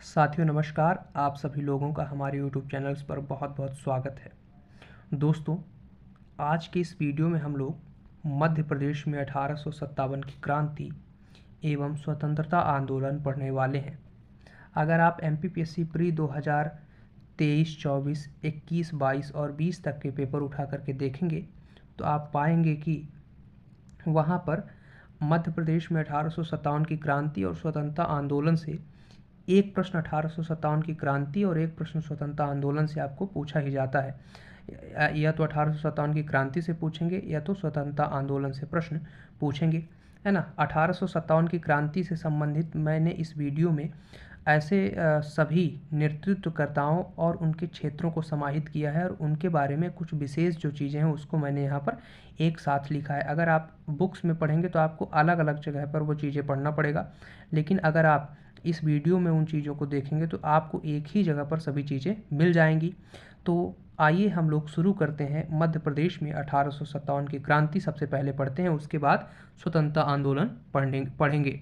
साथियों नमस्कार। आप सभी लोगों का हमारे YouTube चैनल्स पर बहुत बहुत स्वागत है। दोस्तों, आज के इस वीडियो में हम लोग मध्य प्रदेश में 1857 की क्रांति एवं स्वतंत्रता आंदोलन पढ़ने वाले हैं। अगर आप MPPSC प्री 2023, 24, 21, 22 और 20 तक के पेपर उठा करके देखेंगे तो आप पाएंगे कि वहाँ पर मध्य प्रदेश में 1857 की क्रांति और स्वतंत्रता आंदोलन से एक प्रश्न 1857 की क्रांति और एक प्रश्न स्वतंत्रता आंदोलन से आपको पूछा ही जाता है। या तो 1857 की क्रांति से पूछेंगे या तो स्वतंत्रता आंदोलन से प्रश्न पूछेंगे, है ना। 1857 की क्रांति से संबंधित मैंने इस वीडियो में ऐसे सभी नेतृत्वकर्ताओं और उनके क्षेत्रों को समाहित किया है और उनके बारे में कुछ विशेष जो चीज़ें हैं उसको मैंने यहाँ पर एक साथ लिखा है। अगर आप बुक्स में पढ़ेंगे तो आपको अलग अलग जगह पर वो चीज़ें पढ़ना पड़ेगा, लेकिन अगर आप इस वीडियो में उन चीज़ों को देखेंगे तो आपको एक ही जगह पर सभी चीज़ें मिल जाएंगी। तो आइए हम लोग शुरू करते हैं। मध्य प्रदेश में 1857 की क्रांति सबसे पहले पढ़ते हैं, उसके बाद स्वतंत्रता आंदोलन पढ़ेंगे,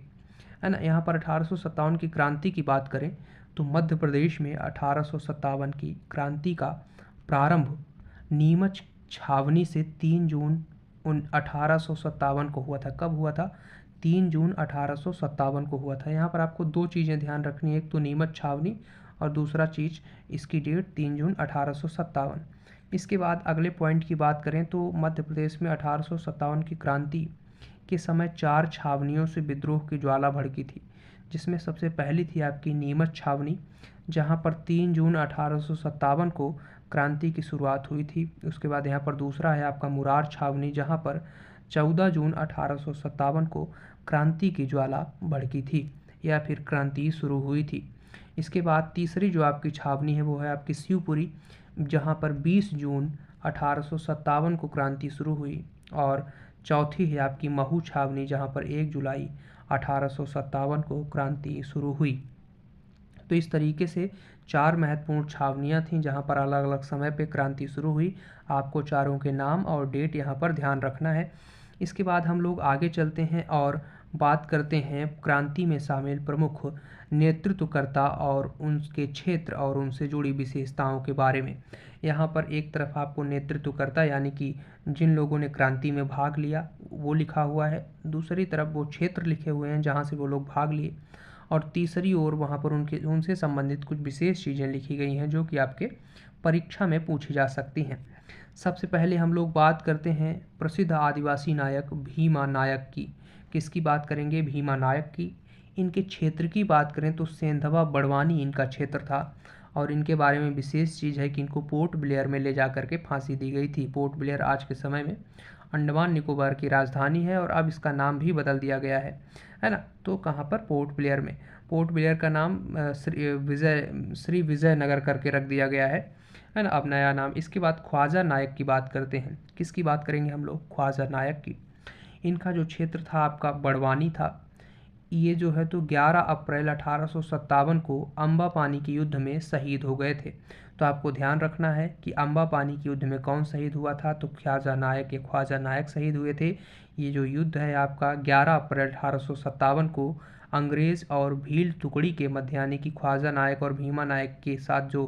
है ना। यहाँ पर 1857 की क्रांति की बात करें तो मध्य प्रदेश में 1857 की क्रांति का प्रारंभ नीमच छावनी से 3 जून 1857 को हुआ था। कब हुआ था? 3 जून 1857 को हुआ था। यहाँ पर आपको दो चीज़ें ध्यान रखनी है, एक तो नीमच छावनी और दूसरा चीज़ इसकी डेट 3 जून 1857। इसके बाद अगले पॉइंट की बात करें तो मध्य प्रदेश में 1857 की क्रांति के समय 4 छावनियों से विद्रोह की ज्वाला भड़की थी, जिसमें सबसे पहली थी आपकी नीमच छावनी, जहां पर 3 जून 1857 को क्रांति की शुरुआत हुई थी। उसके बाद यहाँ पर दूसरा है आपका मुरार छावनी, जहां पर 14 जून 1857 को क्रांति की ज्वाला भड़की थी या फिर क्रांति शुरू हुई थी। इसके बाद तीसरी जो आपकी छावनी है वो है आपकी शिवपुरी, जहां पर 20 जून 1857 को क्रांति शुरू हुई, और चौथी है आपकी महू छावनी, जहां पर 1 जुलाई 1857 को क्रांति शुरू हुई। तो इस तरीके से 4 महत्वपूर्ण छावनियां थीं जहां पर अलग अलग समय पे क्रांति शुरू हुई। आपको चारों के नाम और डेट यहाँ पर ध्यान रखना है। इसके बाद हम लोग आगे चलते हैं और बात करते हैं क्रांति में शामिल प्रमुख नेतृत्वकर्ता और उनके क्षेत्र और उनसे जुड़ी विशेषताओं के बारे में। यहाँ पर एक तरफ आपको नेतृत्वकर्ता यानी कि जिन लोगों ने क्रांति में भाग लिया वो लिखा हुआ है, दूसरी तरफ वो क्षेत्र लिखे हुए हैं जहाँ से वो लोग भाग लिए, और तीसरी ओर वहाँ पर उनसे संबंधित कुछ विशेष चीज़ें लिखी गई हैं जो कि आपके परीक्षा में पूछी जा सकती हैं। सबसे पहले हम लोग बात करते हैं प्रसिद्ध आदिवासी नायक भीमा नायक की। किसकी बात करेंगे? भीमा नायक की। इनके क्षेत्र की बात करें तो सेंधवा बड़वानी इनका क्षेत्र था, और इनके बारे में विशेष चीज़ है कि इनको पोर्ट ब्लेयर में ले जा करके फांसी दी गई थी। पोर्ट ब्लेयर आज के समय में अंडमान निकोबार की राजधानी है और अब इसका नाम भी बदल दिया गया है ना। तो कहाँ पर? पोर्ट ब्लेयर में। पोर्ट ब्लेयर का नाम श्री विजय नगर करके रख दिया गया है ना, अब नया नाम। इसके बाद ख्वाजा नायक की बात करते हैं। किसकी बात करेंगे हम लोग? ख्वाजा नायक की। इनका जो क्षेत्र था आपका बड़वानी था। ये जो है तो 11 अप्रैल 1857 को अम्बा पानी के युद्ध में शहीद हो गए थे। तो आपको ध्यान रखना है कि अम्बा पानी के युद्ध में कौन शहीद हुआ था? तो ख्वाजा नायक शहीद हुए थे। ये जो युद्ध है आपका 11 अप्रैल 1857 को अंग्रेज़ और भील टुकड़ी के मध्य यानी कि ख्वाजा नायक और भीमा नायक के साथ जो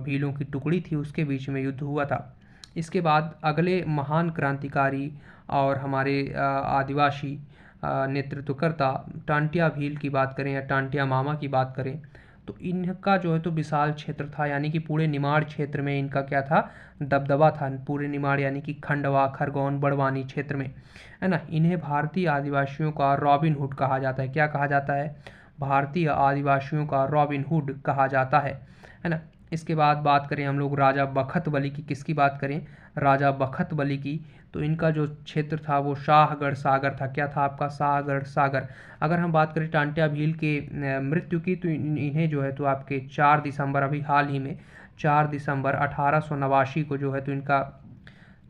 भीलों की टुकड़ी थी उसके बीच में युद्ध हुआ था। इसके बाद अगले महान क्रांतिकारी और हमारे आदिवासी नेतृत्वकर्ता टांटिया भील की बात करें या टांटिया मामा की बात करें तो इनका जो है तो विशाल क्षेत्र था, यानी कि पूरे निमाड़ क्षेत्र में इनका क्या था? दबदबा था। पूरे निमाड़ यानी कि खंडवा, खरगोन, बड़वानी क्षेत्र में, है ना। इन्हें भारतीय आदिवासियों का रॉबिन हुड कहा जाता है। क्या कहा जाता है? भारतीय आदिवासियों का रॉबिन हुड कहा जाता है ना। इसके बाद बात करें हम लोग राजा बखत बली की। किसकी बात करें? राजा बखत बली की। तो इनका जो क्षेत्र था वो शाहगढ़ सागर था। क्या था आपका? शाहगढ़ सागर। अगर हम बात करें टांटिया भील के मृत्यु की तो इन्हें जो है तो आपके 4 दिसंबर, अभी हाल ही में 4 दिसंबर 1889 को जो है तो इनका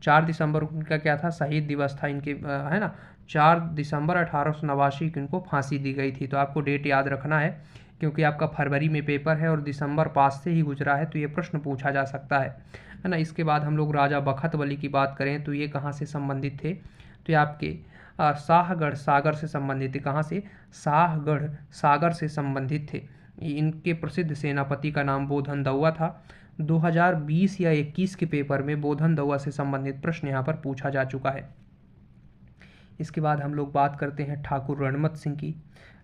4 दिसंबर को इनका क्या था? शहीद दिवस था इनके, है ना। 4 दिसंबर 1889 को इनको फांसी दी गई थी। तो आपको डेट याद रखना है क्योंकि आपका फरवरी में पेपर है और दिसंबर पास से ही गुजरा है, तो ये प्रश्न पूछा जा सकता है ना। इसके बाद हम लोग राजा बखत बली की बात करें तो ये कहाँ से संबंधित थे? तो ये आपके शाहगढ़ सागर से संबंधित थे। कहाँ से? शाहगढ़ सागर से संबंधित थे। इनके प्रसिद्ध सेनापति का नाम बोधन दउआ था। 2020 या 21 के पेपर में बोधन दउआ से संबंधित प्रश्न यहाँ पर पूछा जा चुका है। इसके बाद हम लोग बात करते हैं ठाकुर रणमत सिंह की,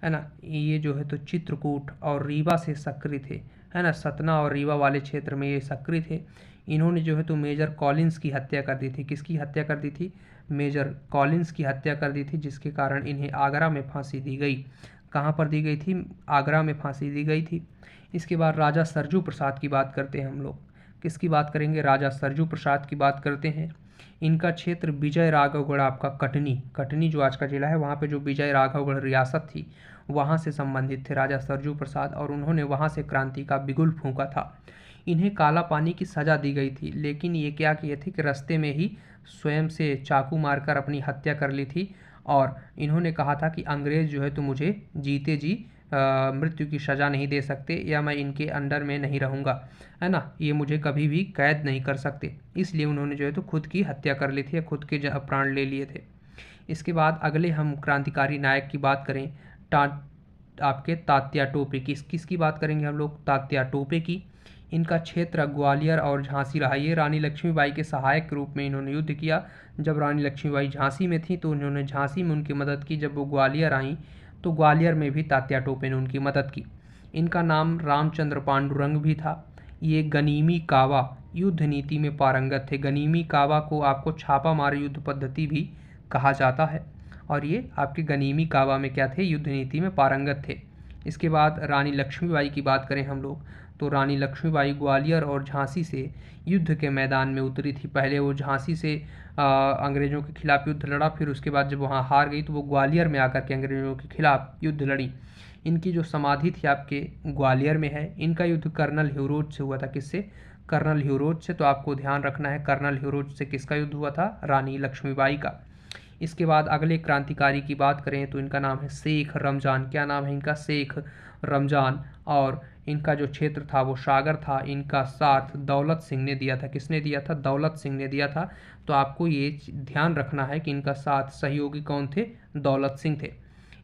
है ना। ये जो है तो चित्रकूट और रीवा से सक्रिय थे, है ना। सतना और रीवा वाले क्षेत्र में ये सक्रिय थे। इन्होंने जो है तो मेजर कॉलिंस की हत्या कर दी थी। किसकी हत्या कर दी थी? मेजर कॉलिंस की हत्या कर दी थी, जिसके कारण इन्हें आगरा में फांसी दी गई। कहाँ पर दी गई थी? आगरा में फांसी दी गई थी। इसके बाद राजा सरजू प्रसाद की बात करते हैं हम लोग। किसकी बात करेंगे? राजा सरजू प्रसाद की बात करते हैं। इनका क्षेत्र विजय राघवगढ़, आपका कटनी जो आज का जिला है, वहाँ पे जो विजय राघवगढ़ रियासत थी वहाँ से संबंधित थे राजा सरजू प्रसाद, और उन्होंने वहाँ से क्रांति का बिगुल फूंका था। इन्हें काला पानी की सज़ा दी गई थी, लेकिन ये क्या किए थे कि रास्ते में ही स्वयं से चाकू मारकर अपनी हत्या कर ली थी, और इन्होंने कहा था कि अंग्रेज़ जो है तो मुझे जीते जी मृत्यु की सज़ा नहीं दे सकते, या मैं इनके अंडर में नहीं रहूँगा, है ना। ये मुझे कभी भी कैद नहीं कर सकते, इसलिए उन्होंने जो है तो खुद की हत्या कर ली थी या खुद के प्राण ले लिए थे। इसके बाद अगले हम क्रांतिकारी नायक की बात करें, आपके तात्या टोपे की। किसकी बात करेंगे हम लोग? तात्या टोपे की। इनका क्षेत्र ग्वालियर और झांसी रहा। ये रानी लक्ष्मीबाई के सहायक के रूप में इन्होंने युद्ध किया। जब रानी लक्ष्मीबाई झांसी में थी तो उन्होंने झांसी में उनकी मदद की। जब वो ग्वालियर आई तो ग्वालियर में भी तात्या टोपे ने उनकी मदद की। इनका नाम रामचंद्र पांडुरंग भी था। ये गनीमी कावा युद्ध नीति में पारंगत थे। गनीमी कावा को आपको छापा मार युद्ध पद्धति भी कहा जाता है, और ये आपके गनीमी कावा में क्या थे? युद्ध नीति में पारंगत थे। इसके बाद रानी लक्ष्मीबाई की बात करें हम लोग, तो रानी लक्ष्मीबाई ग्वालियर और झांसी से युद्ध के मैदान में उतरी थी। पहले वो झांसी से अंग्रेज़ों के खिलाफ युद्ध लड़ा, फिर उसके बाद जब वहाँ हार गई तो वो ग्वालियर में आकर के अंग्रेज़ों के खिलाफ युद्ध लड़ी। इनकी जो समाधि थी आपके ग्वालियर में है। इनका युद्ध कर्नल ह्यूरोज से हुआ था। किससे? कर्नल ह्यूरोज से। तो आपको ध्यान रखना है, कर्नल ह्यूरोज से किसका युद्ध हुआ था? रानी लक्ष्मीबाई का। इसके बाद अगले क्रांतिकारी की बात करें तो इनका नाम है शेख रमजान। क्या नाम है इनका? शेख रमजान। और इनका जो क्षेत्र था वो सागर था। इनका साथ दौलत सिंह ने दिया था। किसने दिया था? दौलत सिंह ने दिया था। तो आपको ये ध्यान रखना है कि इनका साथ सहयोगी कौन थे? दौलत सिंह थे।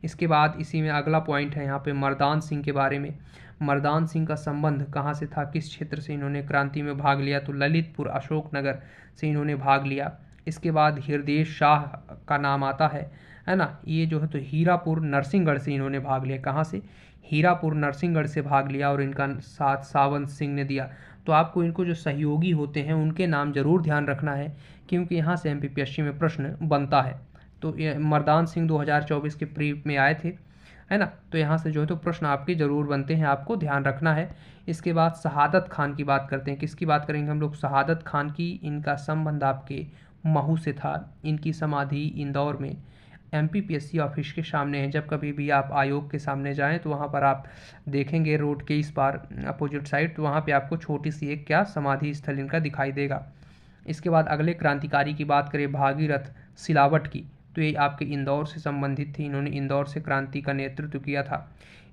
इसके बाद इसी में अगला पॉइंट है यहाँ पे मर्दान सिंह के बारे में। मर्दान सिंह का संबंध कहाँ से था? किस क्षेत्र से इन्होंने क्रांति में भाग लिया? तो ललितपुर अशोकनगर से इन्होंने भाग लिया। इसके बाद हृदय शाह का नाम आता है ना। ये जो है तो हीरापुर नरसिंहगढ़ से इन्होंने भाग लिया। कहाँ से? हीरापुर नरसिंहगढ़ से भाग लिया, और इनका साथ सावंत सिंह ने दिया। तो आपको इनको जो सहयोगी होते हैं उनके नाम जरूर ध्यान रखना है, क्योंकि यहाँ से एमपीपीएससी में प्रश्न बनता है। तो मर्दान सिंह 2024 के प्री में आए थे, है ना। तो यहाँ से जो है तो प्रश्न आपके जरूर बनते हैं, आपको ध्यान रखना है। इसके बाद शहादत खान की बात करते हैं। किसकी बात करेंगे हम लोग? शहादत खान की। इनका संबंध आपके महू से था। इनकी समाधि इंदौर में एमपीपीएससी ऑफिस के सामने है। जब कभी भी आप आयोग के सामने जाएं तो वहाँ पर आप देखेंगे रोड के इस पार अपोजिट साइड, तो वहाँ पे आपको छोटी सी एक क्या समाधि स्थल इनका दिखाई देगा। इसके बाद अगले क्रांतिकारी की बात करें, भागीरथ सिलावट की, तो ये आपके इंदौर से संबंधित थी। इन्होंने इंदौर से क्रांति का नेतृत्व किया था।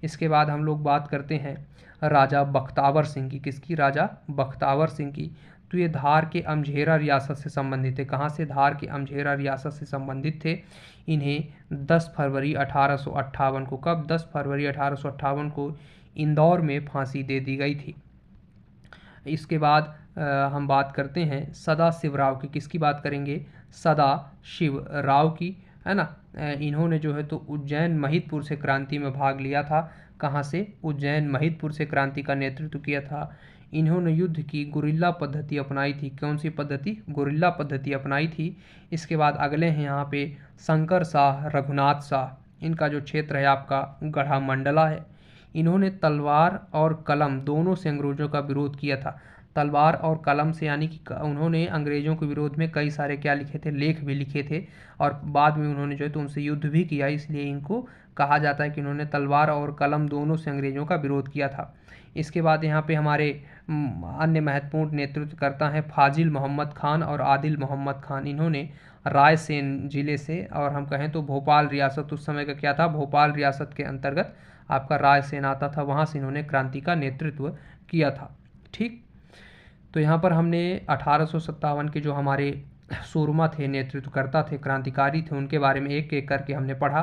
इसके बाद हम लोग बात करते हैं राजा बख्तावर सिंह की। किसकी? राजा बख्तावर सिंह की। तो ये धार के अमझेरा रियासत से संबंधित थे। कहाँ से? धार के अमझेरा रियासत से संबंधित थे। इन्हें 10 फरवरी 1858 को, कब? 10 फरवरी 1858 को इंदौर में फांसी दे दी गई थी। इसके बाद हम बात करते हैं सदा शिव राव की। किसकी बात करेंगे? सदा शिव राव की, है ना। इन्होंने जो है तो उज्जैन महिदपुर से क्रांति में भाग लिया था। कहाँ से? उज्जैन महिदपुर से क्रांति का नेतृत्व किया था। इन्होंने युद्ध की गुरिल्ला पद्धति अपनाई थी। कौन सी पद्धति? गुरिल्ला पद्धति अपनाई थी। इसके बाद अगले हैं यहाँ पे शंकर शाह रघुनाथ शाह। इनका जो क्षेत्र है आपका गढ़ा मंडला है। इन्होंने तलवार और कलम दोनों से अंग्रेजों का विरोध किया था। तलवार और कलम से यानी कि उन्होंने अंग्रेजों के विरोध में कई सारे क्या लिखे थे? लेख भी लिखे थे, और बाद में उन्होंने जो है तो उनसे युद्ध भी किया। इसलिए इनको कहा जाता है कि उन्होंने तलवार और कलम दोनों से अंग्रेजों का विरोध किया था। इसके बाद यहाँ पे हमारे अन्य महत्वपूर्ण नेतृत्वकर्ता हैं फाजिल मोहम्मद खान और आदिल मोहम्मद खान। इन्होंने रायसेन जिले से, और हम कहें तो भोपाल रियासत उस समय का क्या था? भोपाल रियासत के अंतर्गत आपका रायसेन आता था, वहाँ से इन्होंने क्रांति का नेतृत्व किया था। ठीक, तो यहाँ पर हमने 1857 के जो हमारे सूरमा थे, नेतृत्वकर्ता थे, क्रांतिकारी थे, उनके बारे में एक एक करके हमने पढ़ा।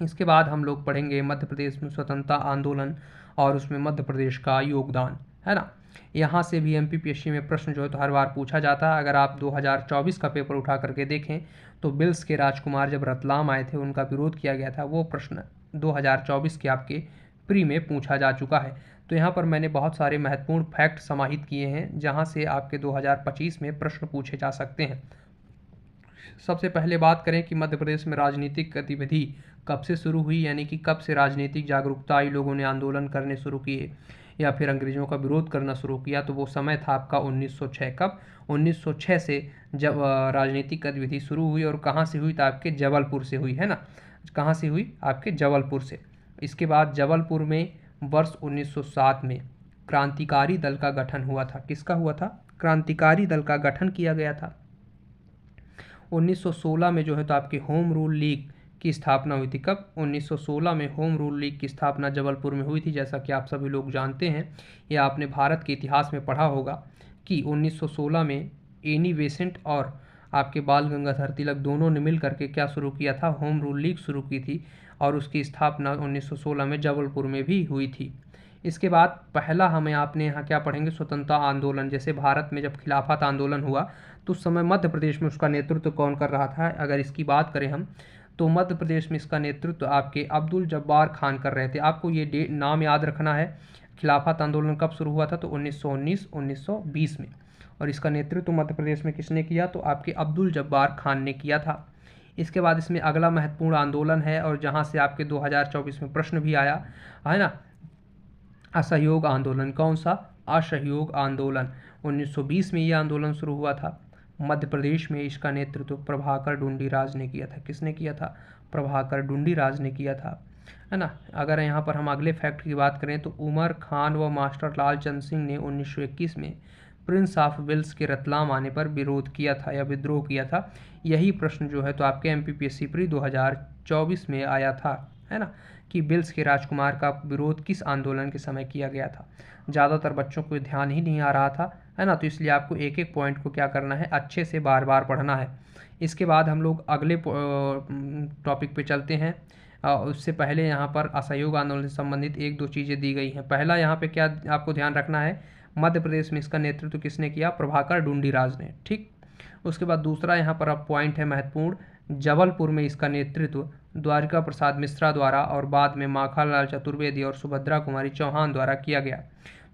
इसके बाद हम लोग पढ़ेंगे मध्य प्रदेश में स्वतंत्रता आंदोलन और उसमें मध्य प्रदेश का योगदान, है ना। यहाँ से भी एमपीपीएससी में प्रश्न जो है तो हर बार पूछा जाता है। अगर आप 2024 का पेपर उठा करके देखें तो बिल्स के राजकुमार जब रतलाम आए थे, उनका विरोध किया गया था, वो प्रश्न 2024 के आपके प्री में पूछा जा चुका है। तो यहाँ पर मैंने बहुत सारे महत्वपूर्ण फैक्ट समाहित किए हैं जहाँ से आपके 2025 में प्रश्न पूछे जा सकते हैं। सबसे पहले बात करें कि मध्य प्रदेश में राजनीतिक गतिविधि कब से शुरू हुई, यानी कि कब से राजनीतिक जागरूकता आई, लोगों ने आंदोलन करने शुरू किए या फिर अंग्रेजों का विरोध करना शुरू किया। तो वो समय था आपका 1906। कब? 1906 से जब राजनीतिक गतिविधि शुरू हुई। और कहाँ से हुई? तो आपके जबलपुर से हुई, है ना। कहाँ से हुई? आपके जबलपुर से। इसके बाद जबलपुर में वर्ष 1907 में क्रांतिकारी दल का गठन हुआ था। किसका हुआ था? क्रांतिकारी दल का गठन किया गया था। 1916 में जो है तो आपके होम रूल लीग की स्थापना हुई थी। कब? 1916 में होम रूल लीग की स्थापना जबलपुर में हुई थी। जैसा कि आप सभी लोग जानते हैं या आपने भारत के इतिहास में पढ़ा होगा कि 1916 में एनी बेसेंट और आपके बाल गंगाधर तिलक दोनों ने मिल करके क्या शुरू किया था? होम रूल लीग शुरू की थी और उसकी स्थापना 1916 में जबलपुर में भी हुई थी। इसके बाद पहला हमें आपने यहाँ क्या पढ़ेंगे? स्वतंत्रता आंदोलन। जैसे भारत में जब खिलाफत आंदोलन हुआ तो उस समय मध्य प्रदेश में उसका नेतृत्व कौन कर रहा था? अगर इसकी बात करें हम तो मध्य प्रदेश में इसका नेतृत्व आपके अब्दुल जब्बार खान कर रहे थे। आपको ये नाम याद रखना है। खिलाफत आंदोलन कब शुरू हुआ था? तो 1919-1920 में। और इसका नेतृत्व मध्य प्रदेश में किसने किया? तो आपके अब्दुल जब्बार खान ने किया था। इसके बाद इसमें अगला महत्वपूर्ण आंदोलन है और जहाँ से आपके 2024 में प्रश्न भी आया है ना, असहयोग आंदोलन। कौन सा? असहयोग आंदोलन। 1920 में ये आंदोलन शुरू हुआ था। मध्य प्रदेश में इसका नेतृत्व प्रभाकर ढूंढीराज ने किया था। किसने किया था? प्रभाकर ढूंढीराज ने किया था, है ना। अगर यहाँ पर हम अगले फैक्ट की बात करें तो उमर खान व मास्टर लालचंद सिंह ने 1921 में प्रिंस ऑफ वेल्स के रतलाम आने पर विरोध किया था या विद्रोह किया था। यही प्रश्न जो है तो आपके एमपीपीएससी प्री 2024 में आया था, है ना, कि बिल्स के राजकुमार का विरोध किस आंदोलन के समय किया गया था। ज़्यादातर बच्चों को ध्यान ही नहीं आ रहा था, है ना, तो इसलिए आपको एक एक पॉइंट को क्या करना है? अच्छे से बार बार पढ़ना है। इसके बाद हम लोग अगले टॉपिक पे चलते हैं। उससे पहले यहाँ पर असहयोग आंदोलन से संबंधित एक दो चीज़ें दी गई हैं। पहला यहाँ पे क्या आपको ध्यान रखना है? मध्य प्रदेश में इसका नेतृत्व किसने किया? प्रभाकर ढूंढीराज ने। ठीक। उसके बाद दूसरा यहाँ पर अब पॉइंट है महत्वपूर्ण, जबलपुर में इसका नेतृत्व द्वारिका प्रसाद मिश्रा द्वारा और बाद में माखनलाल चतुर्वेदी और सुभद्रा कुमारी चौहान द्वारा किया गया।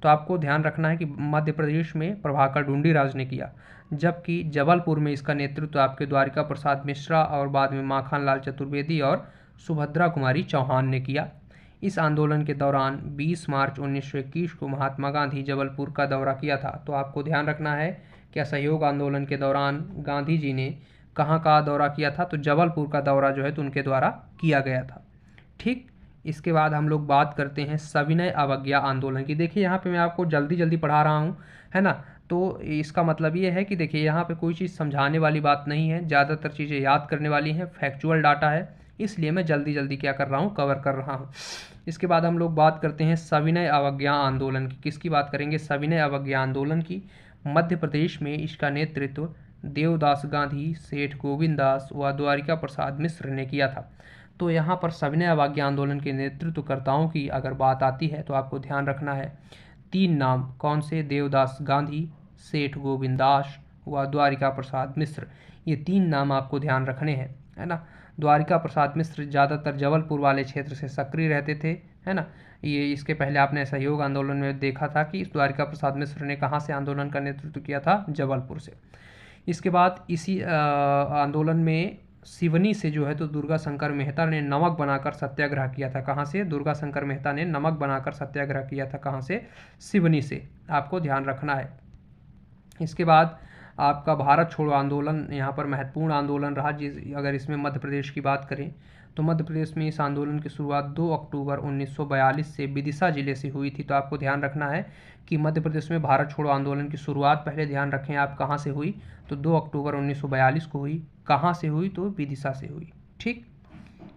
तो आपको ध्यान रखना है कि मध्य प्रदेश में प्रभाकर ढूंढीराज ने किया, जबकि जबलपुर में इसका नेतृत्व आपके द्वारिका प्रसाद मिश्रा और बाद में माखनलाल चतुर्वेदी और सुभद्रा कुमारी चौहान ने किया। इस आंदोलन के दौरान 20 मार्च 1921 को महात्मा गांधी जबलपुर का दौरा किया था। तो आपको ध्यान रखना है कि असहयोग आंदोलन के दौरान गांधी जी ने कहाँ का दौरा किया था? तो जबलपुर का दौरा जो है तो उनके द्वारा किया गया था। ठीक। इसके बाद हम लोग बात करते हैं सविनय अवज्ञा आंदोलन की। देखिए यहाँ पे मैं आपको जल्दी जल्दी पढ़ा रहा हूँ, है ना, तो इसका मतलब ये है कि देखिए यहाँ पे कोई चीज़ समझाने वाली बात नहीं है, ज़्यादातर चीज़ें याद करने वाली हैं, फैक्चुअल डाटा है, इसलिए मैं जल्दी जल्दी क्या कर रहा हूँ? कवर कर रहा हूँ। इसके बाद हम लोग बात करते हैं सविनय अवज्ञा आंदोलन की। किसकी बात करेंगे? सविनय अवज्ञा आंदोलन की। मध्य प्रदेश में इसका नेतृत्व देवदास गांधी, सेठ गोविंद दास व द्वारिका प्रसाद मिश्र ने किया था। तो यहाँ पर सविनय अवज्ञा आंदोलन के नेतृत्वकर्ताओं की अगर बात आती है तो आपको ध्यान रखना है 3 नाम। कौन से? देवदास गांधी, सेठ गोविंद दास व द्वारिका प्रसाद मिश्र। ये 3 नाम आपको ध्यान रखने हैं, है ना। द्वारिका प्रसाद मिश्र ज़्यादातर जबलपुर वाले क्षेत्र से सक्रिय रहते थे, है ना। ये इसके पहले आपने सहयोग आंदोलन में देखा था कि द्वारिका प्रसाद मिश्र ने कहाँ से आंदोलन का नेतृत्व किया था? जबलपुर से। इसके बाद इसी आंदोलन में सिवनी से जो है तो दुर्गा शंकर मेहता ने नमक बनाकर सत्याग्रह किया था। कहाँ से? दुर्गा शंकर मेहता ने नमक बनाकर सत्याग्रह किया था। कहाँ से? सिवनी से। आपको ध्यान रखना है। इसके बाद आपका भारत छोड़ो आंदोलन यहाँ पर महत्वपूर्ण आंदोलन रहा। अगर इसमें मध्य प्रदेश की बात करें तो मध्य प्रदेश में इस आंदोलन की शुरुआत 2 अक्टूबर 1942 से विदिशा जिले से हुई थी। तो आपको ध्यान रखना है कि मध्य प्रदेश में भारत छोड़ो आंदोलन की शुरुआत पहले ध्यान रखें आप कहाँ से हुई? तो 2 अक्टूबर 1942 को हुई। कहाँ से हुई? तो विदिशा से हुई। ठीक।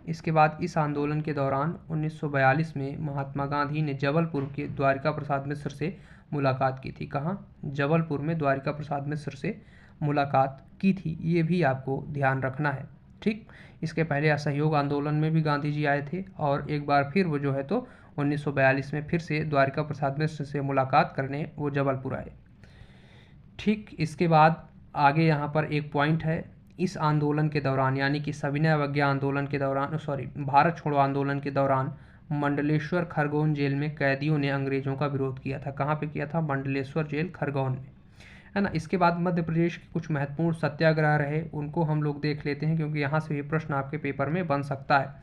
इसके बाद इस आंदोलन के दौरान 1942 में महात्मा गांधी ने जबलपुर के द्वारिका प्रसाद मिश्र से मुलाकात की थी। कहाँ? जबलपुर में द्वारिका प्रसाद मिश्र से मुलाकात की थी। ये भी आपको ध्यान रखना है। ठीक। इसके पहले असहयोग आंदोलन में भी गांधी जी आए थे और एक बार फिर वो जो है तो 1942 में फिर से द्वारिका प्रसाद मिश्र से मुलाकात करने वो जबलपुर आए। ठीक। इसके बाद आगे यहाँ पर एक पॉइंट है, इस आंदोलन के दौरान यानी कि सविनय अवज्ञा आंदोलन के दौरान भारत छोड़ो आंदोलन के दौरान मंडलेश्वर खरगोन जेल में कैदियों ने अंग्रेजों का विरोध किया था। कहाँ पे किया था? मंडलेश्वर जेल खरगोन में, है ना। इसके बाद मध्य प्रदेश के कुछ महत्वपूर्ण सत्याग्रह रहे, उनको हम लोग देख लेते हैं क्योंकि यहाँ से भी प्रश्न आपके पेपर में बन सकता है।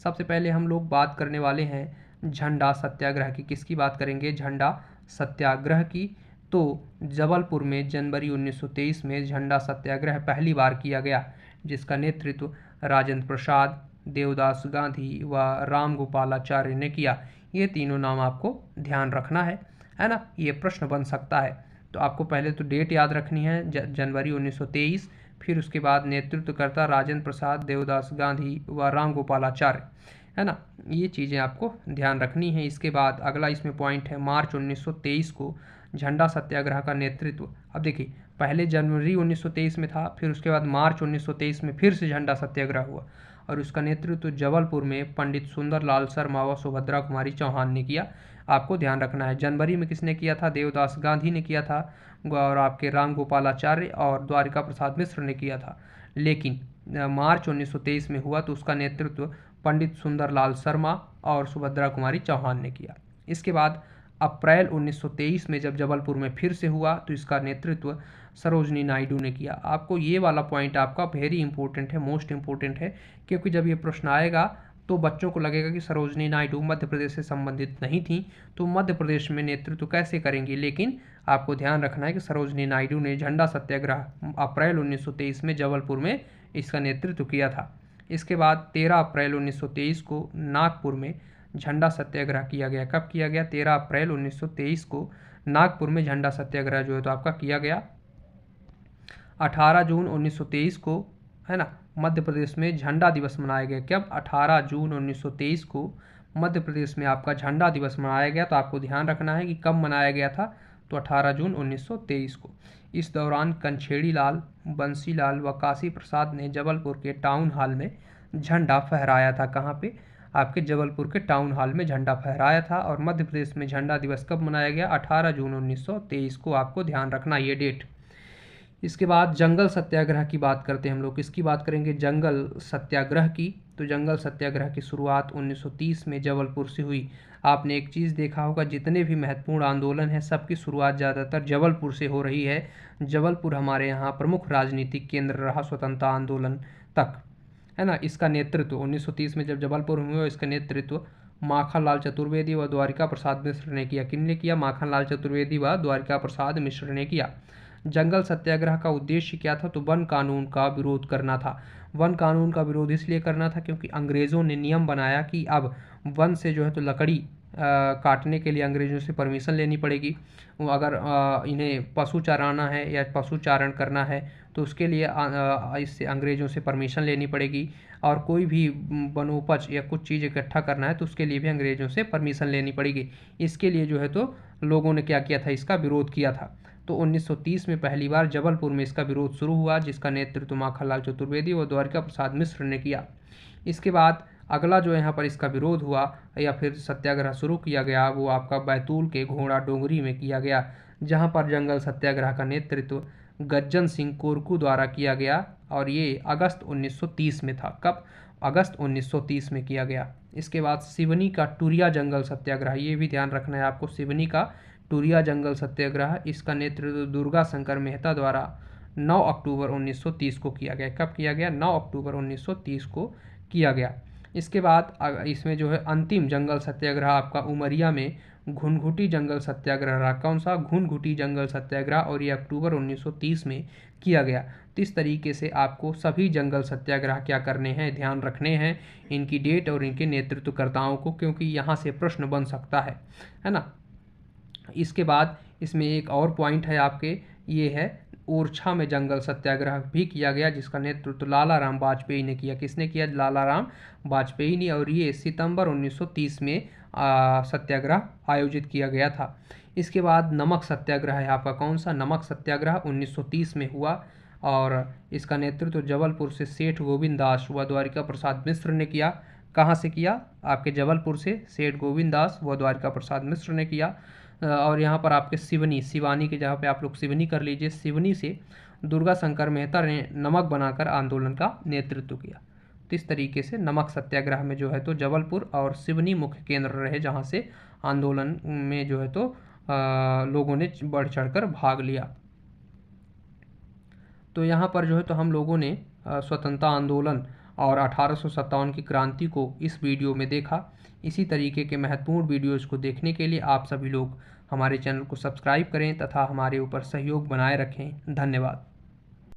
सबसे पहले हम लोग बात करने वाले हैं झंडा सत्याग्रह की। किसकी बात करेंगे? झंडा सत्याग्रह की। तो जबलपुर में जनवरी 1923 में झंडा सत्याग्रह पहली बार किया गया, जिसका नेतृत्व राजेंद्र प्रसाद, देवदास गांधी व राम गोपालाचार्य ने किया। ये तीनों नाम आपको ध्यान रखना है ना। ये प्रश्न बन सकता है, तो आपको पहले तो डेट याद रखनी है, जनवरी 1923, फिर उसके बाद नेतृत्वकर्ता राजेंद्र प्रसाद, देवदास गांधी व राम गोपालाचार्य, है ना। ये चीज़ें आपको ध्यान रखनी है। इसके बाद अगला इसमें पॉइंट है, मार्च 1923 को झंडा सत्याग्रह का नेतृत्व। अब देखिए, पहले जनवरी 1923 में था, फिर उसके बाद मार्च 1923 में फिर से झंडा सत्याग्रह हुआ और उसका नेतृत्व जबलपुर में पंडित सुंदरलाल शर्मा व सुभद्रा कुमारी चौहान ने किया। आपको ध्यान रखना है, जनवरी में किसने किया था? देवदास गांधी ने किया था और आपके राम गोपालाचार्य और द्वारिका प्रसाद मिश्र ने किया था। लेकिन मार्च 1923 में हुआ तो उसका नेतृत्व पंडित सुंदरलाल शर्मा और सुभद्रा कुमारी चौहान ने किया। इसके बाद अप्रैल 1923 में जब जबलपुर में फिर से हुआ तो इसका नेतृत्व सरोजनी नायडू ने किया। आपको ये वाला पॉइंट आपका वेरी इंपॉर्टेंट है, मोस्ट इंपॉर्टेंट है, क्योंकि जब ये प्रश्न आएगा तो बच्चों को लगेगा कि सरोजनी नायडू मध्य प्रदेश से संबंधित नहीं थी, तो मध्य प्रदेश में नेतृत्व कैसे करेंगी। लेकिन आपको ध्यान रखना है कि सरोजनी नायडू ने झंडा सत्याग्रह अप्रैल 1923 में जबलपुर में इसका नेतृत्व किया था। इसके बाद 13 अप्रैल 1923 को नागपुर में झंडा सत्याग्रह किया गया। कब किया गया? 13 अप्रैल 1923 को नागपुर में झंडा सत्याग्रह जो है तो आपका किया गया। 18 जून 1923 को, है ना, मध्य प्रदेश में झंडा दिवस मनाया गया। कब? 18 जून 1923 को मध्य प्रदेश में आपका झंडा दिवस मनाया गया। तो आपको ध्यान रखना है कि कब मनाया गया था, तो 18 जून 1923 को। इस दौरान कंछेड़ी लाल, बंसीलाल व काशी प्रसाद ने जबलपुर के टाउन हॉल में झंडा फहराया था। कहाँ पे? आपके जबलपुर के टाउन हॉल में झंडा फहराया था। और मध्य प्रदेश में झंडा दिवस कब मनाया गया? 18 जून 1923 को। आपको ध्यान रखना ये डेट। इसके बाद जंगल सत्याग्रह की बात करते हैं हम लोग। किसकी बात करेंगे? जंगल सत्याग्रह की। तो जंगल सत्याग्रह की शुरुआत 1930 में जबलपुर से हुई। आपने एक चीज़ देखा होगा, जितने भी महत्वपूर्ण आंदोलन हैं सबकी शुरुआत ज़्यादातर जबलपुर से हो रही है। जबलपुर हमारे यहाँ प्रमुख राजनीतिक केंद्र रहा स्वतंत्रता आंदोलन तक, है ना। इसका नेतृत्व 1930 में जब जबलपुर में हुआ, इसका नेतृत्व माखनलाल चतुर्वेदी व द्वारिका प्रसाद मिश्र ने किया। किसने किया? माखनलाल चतुर्वेदी व द्वारिका प्रसाद मिश्र ने किया। जंगल सत्याग्रह का उद्देश्य क्या था? तो वन कानून का विरोध करना था। वन कानून का विरोध इसलिए करना था क्योंकि अंग्रेज़ों ने नियम बनाया कि अब वन से जो है तो लकड़ी काटने के लिए अंग्रेज़ों से परमिशन लेनी पड़ेगी। अगर इन्हें पशु चराना है या पशु चारण करना है तो उसके लिए इससे अंग्रेज़ों से परमिशन लेनी पड़ेगी। और कोई भी वनोपज या कुछ चीज़ इकट्ठा करना है तो उसके लिए भी अंग्रेज़ों से परमिशन लेनी पड़ेगी। इसके लिए जो है तो लोगों ने क्या किया था? इसका विरोध किया था। तो 1930 में पहली बार जबलपुर में इसका विरोध शुरू हुआ, जिसका नेतृत्व माखनलाल चतुर्वेदी व द्वारिका प्रसाद मिश्र ने किया। इसके बाद अगला जो यहाँ पर इसका विरोध हुआ या फिर सत्याग्रह शुरू किया गया, वो आपका बैतूल के घोड़ा डोंगरी में किया गया, जहाँ पर जंगल सत्याग्रह का नेतृत्व गज्जन सिंह कोरकू द्वारा किया गया और ये अगस्त 1930 में था। कब? अगस्त 1930 में किया गया। इसके बाद सिवनी का टूरिया जंगल सत्याग्रह, ये भी ध्यान रखना है आपको, सिवनी का टूरिया जंगल सत्याग्रह, इसका नेतृत्व दुर्गा शंकर मेहता द्वारा 9 अक्टूबर 1930 को किया गया। कब किया गया? 9 अक्टूबर 1930 को किया गया। इसके बाद इसमें जो है अंतिम जंगल सत्याग्रह आपका उमरिया में घुनघुटी जंगल सत्याग्रह रहा। कौन सा? घुनघुटी जंगल सत्याग्रह, और ये अक्टूबर 1930 में किया गया। तो इस तरीके से आपको सभी जंगल सत्याग्रह क्या करने हैं? ध्यान रखने हैं, इनकी डेट और इनके नेतृत्वकर्ताओं को, क्योंकि यहाँ से प्रश्न बन सकता है ना। इसके बाद इसमें एक और पॉइंट है आपके, ये है ओरछा में जंगल सत्याग्रह भी किया गया, जिसका नेतृत्व लाला राम वाजपेयी ने किया। किसने किया? लाला राम वाजपेयी ने। और ये सितंबर 1930 में सत्याग्रह आयोजित किया गया था। इसके बाद नमक सत्याग्रह है आपका। कौन सा? नमक सत्याग्रह 1930 में हुआ और इसका नेतृत्व जबलपुर से सेठ गोविंद दास व द्वारिका प्रसाद मिश्र ने किया। कहाँ से किया? आपके जबलपुर से सेठ गोविंद दास व द्वारिका प्रसाद मिश्र ने किया। और यहाँ पर आपके सिवनी के जहाँ पे आप लोग सिवनी कर लीजिए, सिवनी से दुर्गा शंकर मेहता ने नमक बनाकर आंदोलन का नेतृत्व किया। तो इस तरीके से नमक सत्याग्रह में जो है तो जबलपुर और सिवनी मुख्य केंद्र रहे, जहाँ से आंदोलन में जो है तो लोगों ने बढ़ चढ़कर भाग लिया। तो यहाँ पर जो है तो हम लोगों ने स्वतंत्रता आंदोलन और 1857 की क्रांति को इस वीडियो में देखा। इसी तरीके के महत्वपूर्ण वीडियोज़ को देखने के लिए आप सभी लोग हमारे चैनल को सब्सक्राइब करें तथा हमारे ऊपर सहयोग बनाए रखें। धन्यवाद।